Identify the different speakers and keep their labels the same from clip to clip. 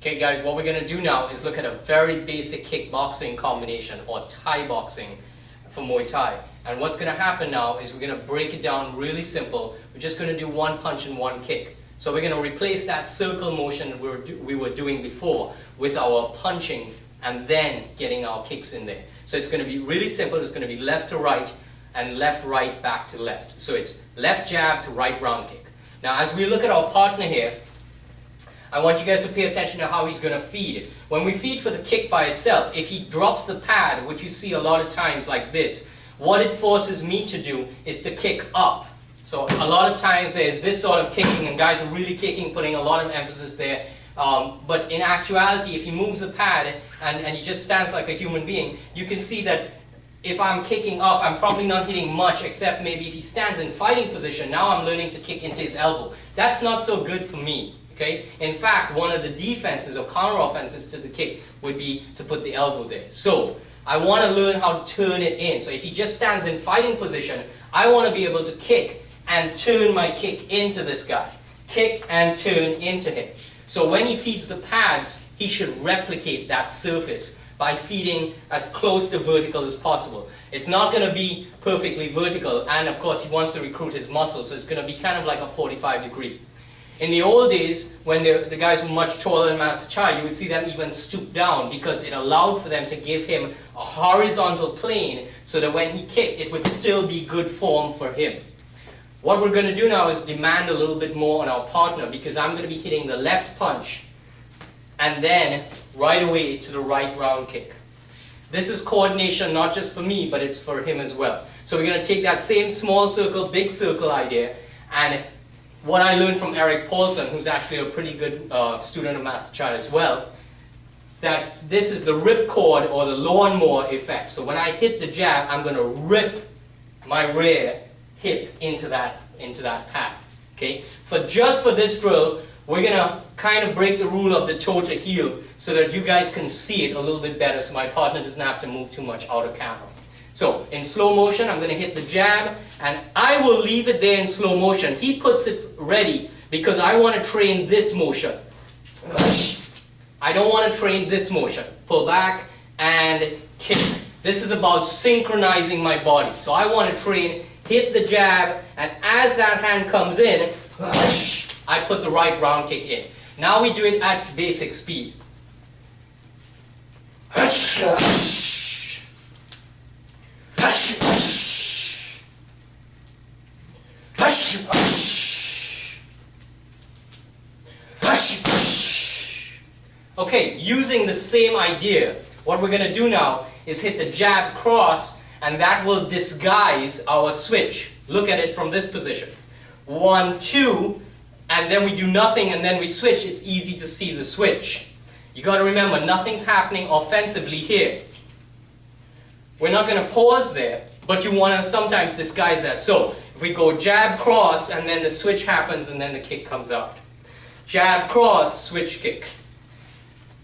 Speaker 1: Okay guys, what we're going to do now is look at a very basic kickboxing combination or Thai boxing for Muay Thai. And what's going to happen now is we're going to break it down really simple. We're just going to do one punch and one kick. So we're going to replace that circle motion we were doing before with our punching and then getting our kicks in there. So it's going to be really simple. It's going to be left to right and left right back to left. So it's left jab to right round kick. Now as we look at our partner here, I want you guys to pay attention to how he's going to feed. When we feed for the kick by itself, if he drops the pad, which you see a lot of times like this, what it forces me to do is to kick up. So a lot of times there's this sort of kicking and guys are really kicking, putting a lot of emphasis there. But in actuality, if he moves the pad and he just stands like a human being, you can see that if I'm kicking up, I'm probably not hitting much, except maybe if he stands in fighting position, now I'm learning to kick into his elbow. That's not so good for me. Okay? In fact, one of the defenses or counter-offensive to the kick would be to put the elbow there. So, I want to learn how to turn it in. So if he just stands in fighting position, I want to be able to kick and turn my kick into this guy. Kick and turn into him. So when he feeds the pads, he should replicate that surface by feeding as close to vertical as possible. It's not going to be perfectly vertical, and of course he wants to recruit his muscles, so it's going to be kind of like a 45-degree. In the old days, when the guys were much taller than Master Chai, you would see them even stoop down because it allowed for them to give him a horizontal plane so that when he kicked, it would still be good form for him. What we're going to do now is demand a little bit more on our partner because I'm going to be hitting the left punch and then right away to the right round kick. This is coordination not just for me, but it's for him as well. So we're going to take that same small circle, big circle idea, and what I learned from Eric Paulson, who's actually a pretty good student of Master Chai as well, that this is the ripcord or the lawnmower effect. So when I hit the jab, I'm going to rip my rear hip into that pad. Okay? Just for this drill, we're going to kind of break the rule of the toe to heel so that you guys can see it a little bit better so my partner doesn't have to move too much out of camera. So, in slow motion, I'm going to hit the jab, and I will leave it there in slow motion. He puts it ready because I want to train this motion. I don't want to train this motion. Pull back and kick. This is about synchronizing my body. So I want to train, hit the jab, and as that hand comes in, I put the right round kick in. Now we do it at basic speed. Okay, using the same idea, what we're going to do now is hit the jab cross, and that will disguise our switch. Look at it from this position. 1, 2, and then we do nothing and then we switch. It's easy to see the switch. You got to remember, nothing's happening offensively here. We're not going to pause there, but you want to sometimes disguise that. So, if we go jab cross and then the switch happens and then the kick comes out. Jab cross, switch kick.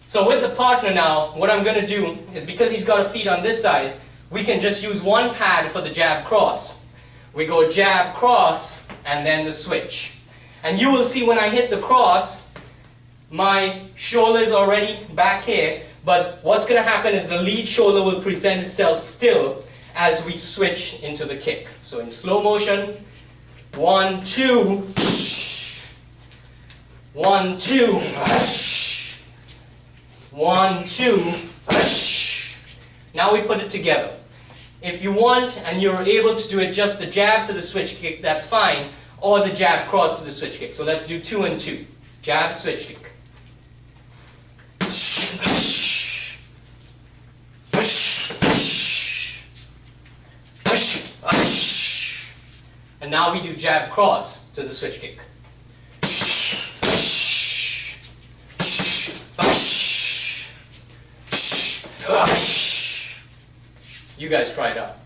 Speaker 1: So with the partner now, what I'm going to do is because he's got a feet on this side, we can just use one pad for the jab cross. We go jab cross and then the switch. And you will see when I hit the cross, my shoulder is already back here, but what's going to happen is the lead shoulder will present itself still as we switch into the kick. So in slow motion, 1, 2, 1, 2, 1, 2. Now we put it together. If you want and you're able to do it just the jab to the switch kick, that's fine, or the jab cross to the switch kick. So let's do 2 and 2. Jab, switch kick. And now we do jab cross to the switch kick. You guys try it out.